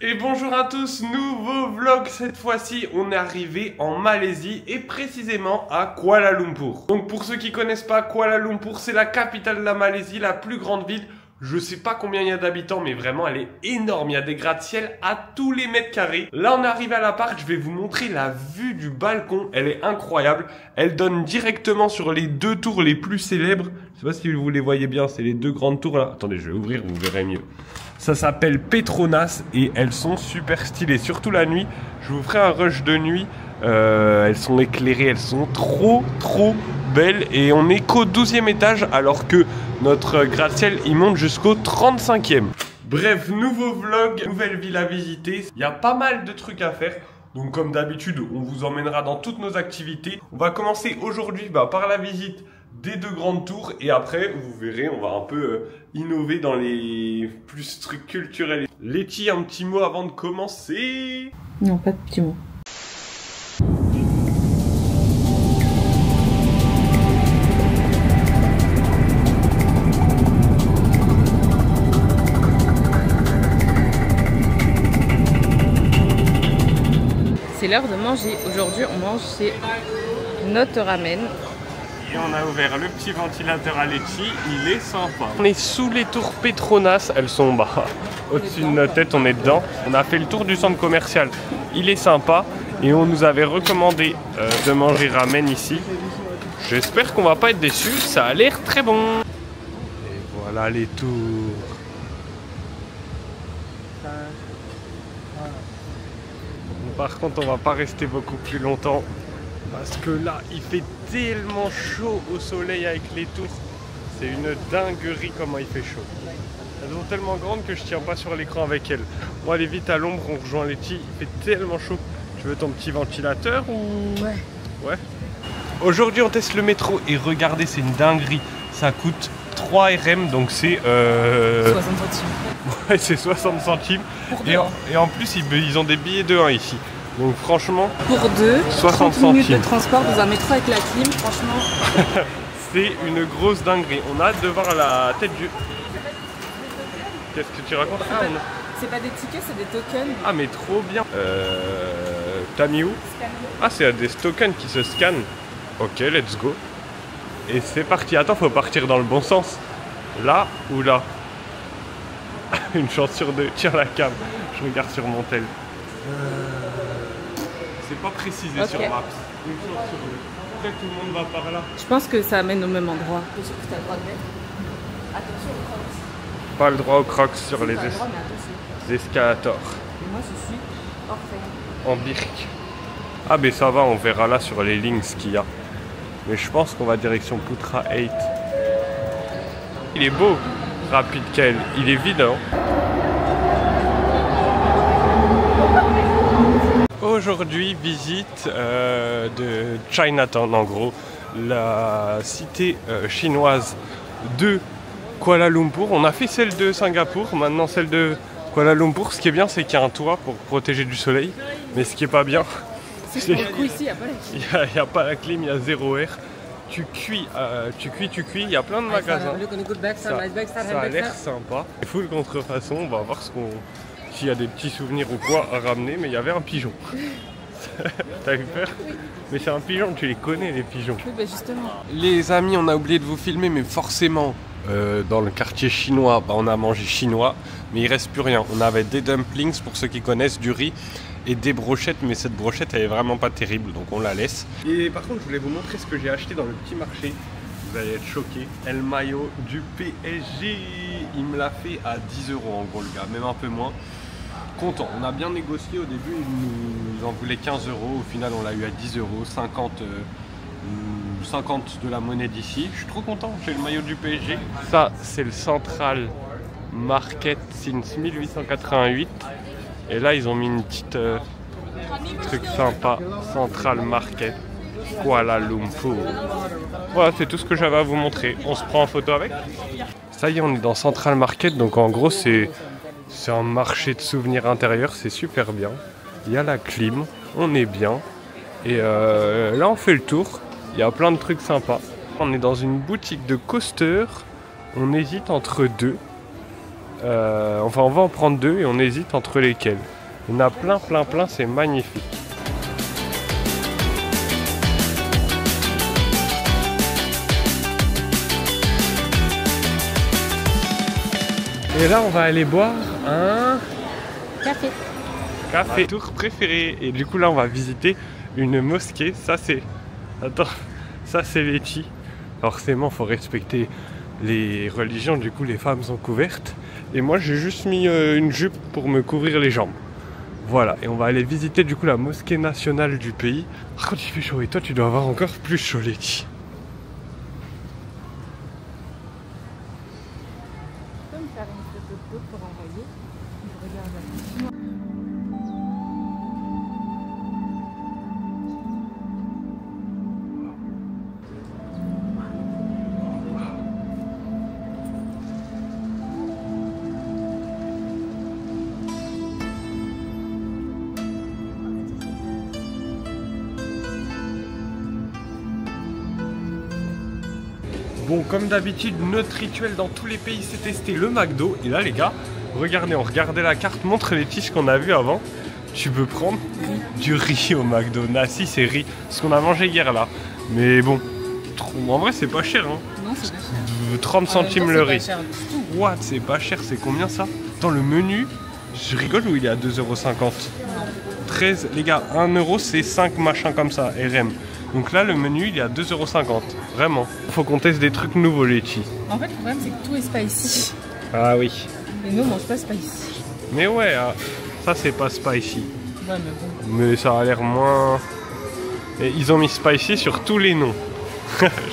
Et bonjour à tous, nouveau vlog. Cette fois-ci on est arrivé en Malaisie et précisément à Kuala Lumpur. Donc pour ceux qui connaissent pas, Kuala Lumpur c'est la capitale de la Malaisie, la plus grande ville. Je sais pas combien il y a d'habitants, mais vraiment elle est énorme. Il y a des gratte-ciel à tous les mètres carrés. Là on est arrivé à l'appart, je vais vous montrer la vue du balcon. Elle est incroyable. Elle donne directement sur les deux tours les plus célèbres. Je sais pas si vous les voyez bien, c'est les deux grandes tours là. Attendez, je vais ouvrir, vous verrez mieux. Ça s'appelle Petronas et elles sont super stylées. Surtout la nuit, je vous ferai un rush de nuit. Elles sont éclairées, elles sont trop belles. Et on est qu'au 12e étage alors que notre gratte-ciel il monte jusqu'au 35e. Bref, nouveau vlog, nouvelle ville à visiter. Il y a pas mal de trucs à faire. Donc comme d'habitude, on vous emmènera dans toutes nos activités. On va commencer aujourd'hui par la visite des deux grandes tours et après vous verrez on va un peu innover dans les plus trucs culturels. Letty, un petit mot avant de commencer? Non, pas de petit mot. C'est l'heure de manger. Aujourd'hui on mange chez Notre Ramen. Et on a ouvert le petit ventilateur à Letty, il est sympa. On est sous les tours Petronas, elles sont au-dessus de notre tête, on est dedans. On a fait le tour du centre commercial, il est sympa. Et on nous avait recommandé de manger ramen ici. J'espère qu'on va pas être déçus, ça a l'air très bon. Et voilà les tours. Par contre, on va pas rester beaucoup plus longtemps. Parce que là, il fait tellement chaud au soleil avec les tours. C'est une dinguerie comment il fait chaud. Elles sont tellement grandes que je tiens pas sur l'écran avec elles. Moi, aller vite à l'ombre, on rejoint Letty. Il fait tellement chaud. Tu veux ton petit ventilateur ou... Ouais. Aujourd'hui, on teste le métro et regardez, c'est une dinguerie. Ça coûte 3 RM, donc c'est... 60 centimes. Ouais, c'est 60 centimes. Et en plus, ils ont des billets de 1 ici. Donc franchement, pour deux, 60 30 minutes centimes de transport dans un métro avec la clim, franchement. c'est une grosse dinguerie. On a hâte de voir la tête du... Qu'est-ce que tu racontes? C'est pas des tickets, c'est des tokens. Ah mais trop bien. T'as mis où? Ah, c'est des tokens qui se scannent. Ok, let's go. Et c'est parti. Attends, faut partir dans le bon sens. Là ou là? Une chance sur deux. Tiens la cam. Je regarde sur mon tel. C'est pas précisé sur Maps. Une chance sur deux. Après tout le monde va par là. Je pense que ça amène au même endroit. Pas le droit aux crocs sur les escalators. Et moi je suis hors fait. En birk. Ah mais ça va, on verra là sur les lignes ce qu'il y a. Mais je pense qu'on va direction Putra 8. Il est beau, Rapid KL. Il est vide, hein. Aujourd'hui, visite de Chinatown, en gros, la cité chinoise de Kuala Lumpur. On a fait celle de Singapour, maintenant celle de Kuala Lumpur. Ce qui est bien, c'est qu'il y a un toit pour protéger du soleil. Mais ce qui est pas bien, c'est que pour le coup ici, il n'y a pas la clim. Il n'y a pas la clim, il y a 0 air. Tu cuis, il y a plein de magasins. Ça a l'air sympa. Full contrefaçon, on va voir s'il y a des petits souvenirs ou quoi à ramener, mais il y avait un pigeon. T'as eu peur? Oui. Mais c'est un pigeon, tu les connais les pigeons. Oui, bah justement. Les amis, on a oublié de vous filmer, mais forcément, dans le quartier chinois, on a mangé chinois, mais il reste plus rien. On avait des dumplings, pour ceux qui connaissent, du riz et des brochettes, mais cette brochette elle est vraiment pas terrible, donc on la laisse. Et par contre, je voulais vous montrer ce que j'ai acheté dans le petit marché. Vous allez être choqués. El maillot du PSG. Il me l'a fait à 10 € en gros, le gars, même un peu moins. Content. On a bien négocié au début, il nous en voulait 15 €. Au final, on l'a eu à 10 €, 50 de la monnaie d'ici. Je suis trop content, j'ai le maillot du PSG. Ça, c'est le Central Market since 1888. Et là, ils ont mis une petite truc sympa, Central Market, Kuala Lumpur. Voilà, c'est tout ce que j'avais à vous montrer. On se prend en photo avec. Ça y est, on est dans Central Market, donc en gros, c'est un marché de souvenirs intérieurs, c'est super bien. Il y a la clim, on est bien. Et là, on fait le tour. Il y a plein de trucs sympas. On est dans une boutique de coaster. On hésite entre deux. Enfin, on va en prendre 2 et on hésite entre lesquels. Il y en a plein, c'est magnifique. Et là, on va aller boire un café tour préféré. Et du coup, là, on va visiter une mosquée. Ça, c'est... Attends, ça, c'est Lechi. Forcément, faut respecter les religions. Du coup, les femmes sont couvertes. Et moi, j'ai juste mis une jupe pour me couvrir les jambes. Voilà. Et on va aller visiter, du coup, la mosquée nationale du pays. Par contre, il fait chaud. Et toi, tu dois avoir encore plus chaud, Lechi. Faire une photo de peau pour envoyer. Je regarde. Bon, comme d'habitude, notre rituel dans tous les pays, c'est tester le McDo. Et là, les gars, regardez, on regardait la carte, montre les tiges qu'on a vues avant. Tu peux prendre du riz au McDo. Nasi, c'est riz. Ce qu'on a mangé hier, là. Mais bon, en vrai, c'est pas cher, hein. Non, c'est pas cher. 30 centimes le riz. C'est pas cher du tout. What, c'est pas cher, c'est combien ça? Attends, le menu, je rigole ou il est à 2,50 €? 13, les gars, 1 € c'est 5 machins comme ça, RM. Donc là, le menu, il est à 2,50 €. Vraiment. Faut qu'on teste des trucs nouveaux, Lechi. En fait, le problème, c'est que tout est spicy. Ah oui. Et nous, on mange pas spicy. Mais ouais, ça, c'est pas spicy. Ouais, mais bon. Mais ça a l'air moins... Et ils ont mis spicy sur tous les noms.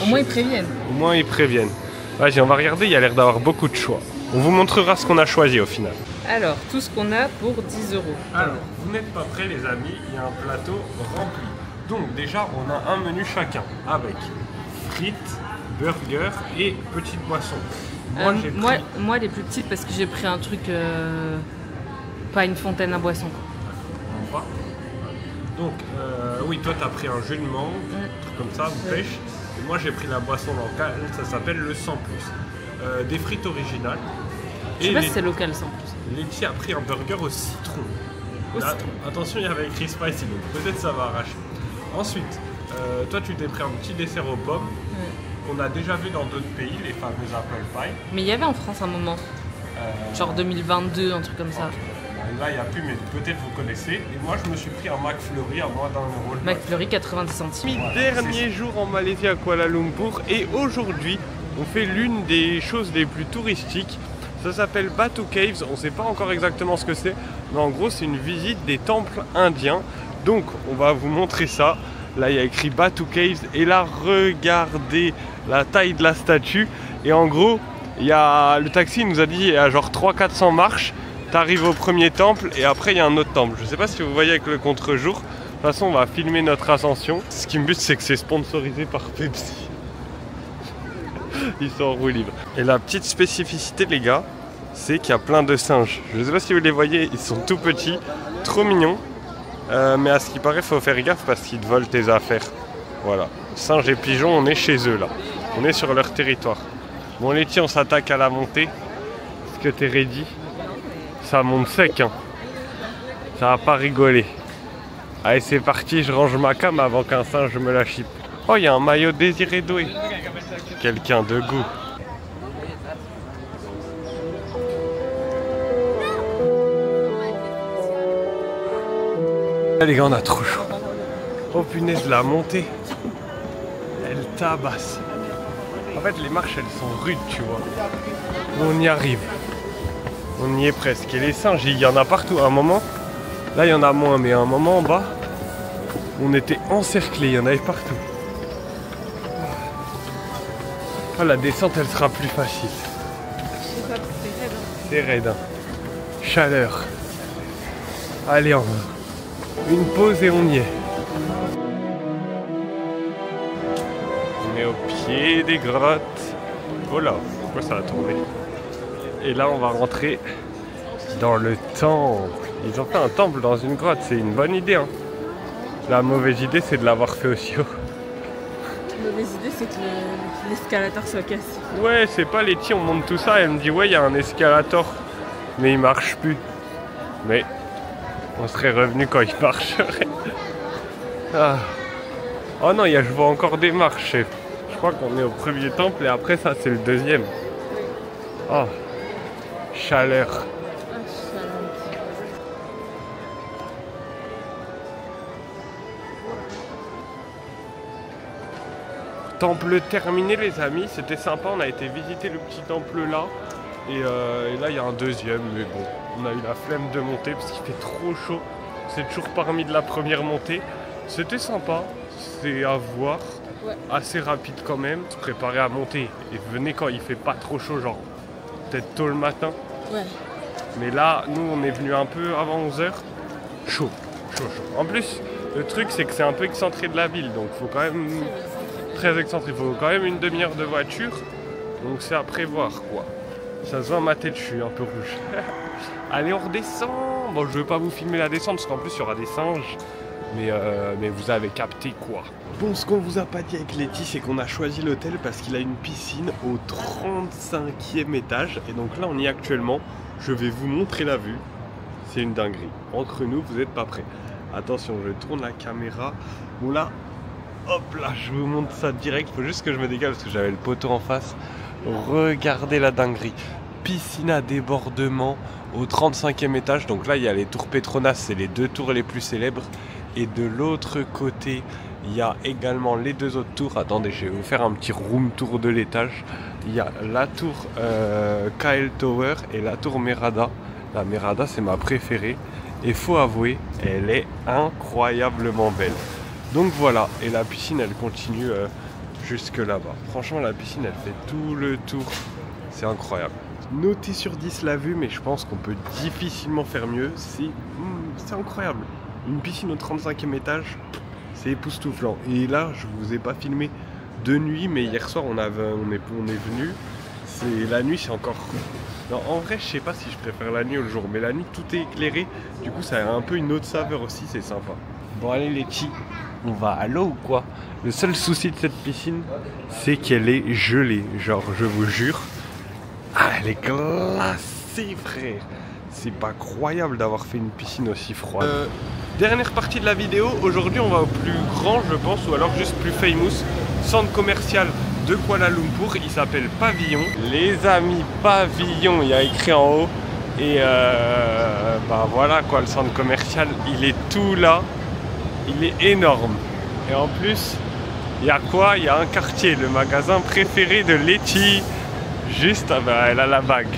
Au moins, ils préviennent. Au moins, ils préviennent. Vas-y, on va regarder, il y a l'air d'avoir beaucoup de choix. On vous montrera ce qu'on a choisi au final. Alors, tout ce qu'on a pour 10 €. Alors, vous n'êtes pas prêts, les amis, il y a un plateau rempli. Donc déjà, on a un menu chacun avec frites, burger et petite boisson. Moi, les plus petites parce que j'ai pris un truc, pas une fontaine à boisson. Donc, oui, toi, tu as pris un jus de mangue, un truc comme ça, ou pêche. Et moi, j'ai pris la boisson locale, ça s'appelle le 100+. Des frites originales. Je sais pas si c'est local 100+. Lechi a pris un burger au citron. Là, attention, il y avait écrit spicy, donc peut-être ça va arracher. Ensuite, toi, tu t'es pris un petit dessert aux pommes qu'on a déjà vu dans d'autres pays, les fameux apple pie. Mais il y avait en France un moment, genre 2022, un truc comme ça. Là, il n'y a plus, mais peut-être vous connaissez. Et moi, je me suis pris un McFlurry à moins d'1 €. McFlurry 90 centimes. Dernier jour en Malaisie à Kuala Lumpur. Et aujourd'hui, on fait l'une des choses les plus touristiques. Ça s'appelle Batu Caves. On ne sait pas encore exactement ce que c'est. Mais en gros, c'est une visite des temples indiens. Donc, on va vous montrer ça. Là, il y a écrit Batu Caves. Et là, regardez la taille de la statue. Et en gros, le taxi nous a dit à genre 300-400 marches. T'arrives au premier temple et après il y a un autre temple. Je sais pas si vous voyez avec le contre-jour. De toute façon, on va filmer notre ascension. Ce qui me bute, c'est que c'est sponsorisé par Pepsi. Ils sont en roue libre. Et la petite spécificité, les gars, c'est qu'il y a plein de singes. Je sais pas si vous les voyez, ils sont tout petits, trop mignons. Mais à ce qui paraît, faut faire gaffe parce qu'ils te volent tes affaires. Voilà. Singes et pigeons, on est chez eux là. On est sur leur territoire. Bon, Lechi, on s'attaque à la montée. Est-ce que t'es ready? Ça monte sec, hein. Ça va pas rigoler. Allez, c'est parti, je range ma cam avant qu'un singe me la chipe. Oh, il y a un maillot Désiré Doué. Quelqu'un de goût. Ah, les gars, on a trop chaud. Oh punaise, la montée. Elle tabasse. En fait, les marches, elles sont rudes, tu vois. On y arrive. On y est presque. Et les singes, il y en a partout. À un moment, là il y en a moins, mais à un moment en bas, on était encerclés, il y en avait partout. Ah, la descente, elle sera plus facile. C'est raide. Hein. Chaleur. Allez, une pause et on y est. On est au pied des grottes. Oh là, pourquoi ça a tourné? Et là, on va rentrer dans le temple. Ils ont fait un temple dans une grotte, c'est une bonne idée. Hein. La mauvaise idée, c'est de l'avoir fait aussi haut. La mauvaise idée, c'est que l'escalator soit cassé. Ouais, c'est pas Lechi, on monte tout ça. Elle me dit, ouais, il y a un escalator mais il marche plus. Mais on serait revenu quand il marcherait. Ah. Oh non, je vois encore des marches, chef. Je crois qu'on est au premier temple et après ça c'est le deuxième. Oh, chaleur. Temple terminé les amis, c'était sympa, on a été visiter le petit temple là. Et là il y a un deuxième, mais bon, on a eu la flemme de monter parce qu'il fait trop chaud. C'est toujours parmi de la première montée. C'était sympa, c'est à voir, ouais. Assez rapide quand même. Se préparer à monter et venez quand il fait pas trop chaud, genre peut-être tôt le matin. Ouais. Mais là, nous on est venu un peu avant 11h. Chaud. En plus, le truc c'est que c'est un peu excentré de la ville, donc faut quand même... Très excentré, il faut quand même une demi-heure de voiture. Donc c'est à prévoir quoi. Ça se voit ma tête, je suis un peu rouge. Allez, on redescend. Bon, je veux pas vous filmer la descente parce qu'en plus il y aura des singes. Mais vous avez capté quoi. Bon, ce qu'on vous a pas dit avec Letty, c'est qu'on a choisi l'hôtel parce qu'il a une piscine au 35e étage. Et donc là, on y est actuellement. Je vais vous montrer la vue. C'est une dinguerie. Entre nous, vous n'êtes pas prêts. Attention, je tourne la caméra. Bon là, hop là, je vous montre ça direct. Il faut juste que je me dégage parce que j'avais le poteau en face. Regardez la dinguerie. Piscine à débordement au 35e étage. Donc là, il y a les tours Petronas, c'est les deux tours les plus célèbres. Et de l'autre côté, il y a également les deux autres tours. Attendez, je vais vous faire un petit room tour de l'étage. Il y a la tour KL Tower et la tour Merada. La Merada, c'est ma préférée. Et faut avouer, elle est incroyablement belle. Donc voilà, et la piscine, elle continue jusque là-bas. Franchement, la piscine, elle fait tout le tour. C'est incroyable. Notez sur 10 la vue, mais je pense qu'on peut difficilement faire mieux. C'est incroyable. Une piscine au 35e étage, c'est époustouflant. Et là, je vous ai pas filmé de nuit, mais hier soir, on est venu. La nuit, c'est encore... Non, en vrai, je sais pas si je préfère la nuit ou le jour, mais la nuit, tout est éclairé. Du coup, ça a un peu une autre saveur aussi, c'est sympa. Bon, allez, les petits, on va à l'eau ou quoi? Le seul souci de cette piscine, c'est qu'elle est gelée. Genre, je vous jure, elle est glacée, frère. C'est pas croyable d'avoir fait une piscine aussi froide. Dernière partie de la vidéo, aujourd'hui on va au plus grand je pense, ou alors juste plus famous, centre commercial de Kuala Lumpur, il s'appelle Pavillon. Les amis, Pavillon, il y a écrit en haut. Et bah voilà quoi, le centre commercial, il est tout là, il est énorme. Et en plus, il y a quoi? Il y a un quartier, le magasin préféré de Letty, juste, ah bah elle a la bague.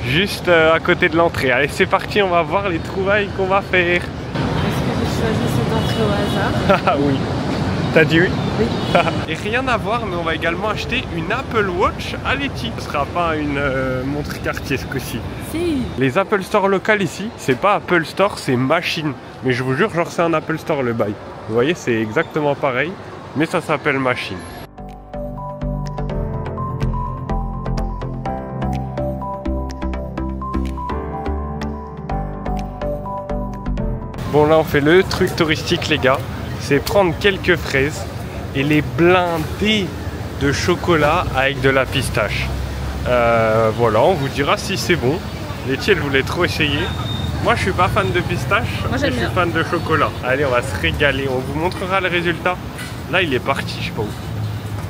Juste à côté de l'entrée. Allez, c'est parti, on va voir les trouvailles qu'on va faire. Est-ce que j'ai choisi cette entrée au hasard? Ah oui. T'as dit oui? Oui. Et rien à voir, mais on va également acheter une Apple Watch à Letty. Ce sera pas une montre Cartier ce coup-ci. Si. Les Apple Store locales ici, c'est pas Apple Store, c'est Machine. Mais je vous jure, genre c'est un Apple Store le bail. Vous voyez, c'est exactement pareil, mais ça s'appelle Machine. Bon là on fait le truc touristique les gars, c'est prendre quelques fraises et les blinder de chocolat avec de la pistache. Voilà, on vous dira si c'est bon. Letty elle voulait trop essayer. Moi je suis pas fan de pistache, mais je suis fan de chocolat. Allez, on va se régaler, on vous montrera le résultat. Là il est parti, je sais pas où.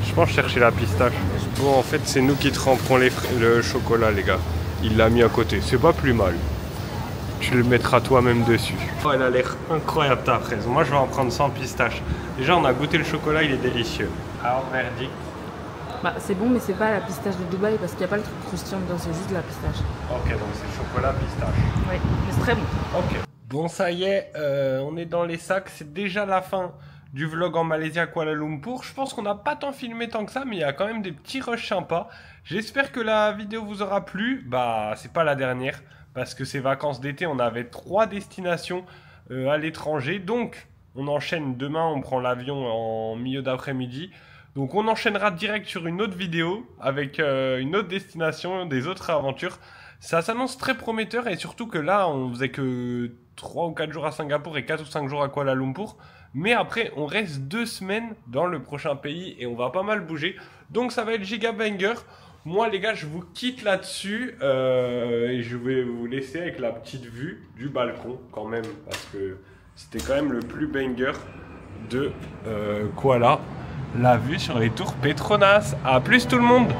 Je pense chercher la pistache. Bon en fait c'est nous qui tremperons le chocolat les gars. Il l'a mis à côté, c'est pas plus mal. Tu le mettras toi-même dessus. Oh, elle a l'air incroyable ta fraise. Moi je vais en prendre 100 pistaches. Déjà on a goûté le chocolat, il est délicieux. Alors verdict. Bah c'est bon mais c'est pas la pistache de Dubaï parce qu'il n'y a pas le truc croustillant dedans, c'est juste de la pistache. Ok, donc c'est chocolat pistache. Oui, mais c'est très bon. Ok. Bon ça y est, on est dans les sacs. C'est déjà la fin du vlog en Malaisie à Kuala Lumpur. Je pense qu'on n'a pas tant filmé tant que ça, mais il y a quand même des petits rushs sympas. J'espère que la vidéo vous aura plu. Bah c'est pas la dernière. Parce que ces vacances d'été, on avait 3 destinations à l'étranger. Donc, on enchaîne demain, on prend l'avion en milieu d'après-midi. Donc, on enchaînera direct sur une autre vidéo avec une autre destination, des autres aventures. Ça s'annonce très prometteur et surtout que là, on faisait que 3 ou 4 jours à Singapour et 4 ou 5 jours à Kuala Lumpur. Mais après, on reste 2 semaines dans le prochain pays et on va pas mal bouger. Donc, ça va être giga banger. Moi les gars, je vous quitte là-dessus et je vais vous laisser avec la petite vue du balcon quand même, parce que c'était quand même le plus banger de Koala, la vue sur les tours Petronas. A plus tout le monde.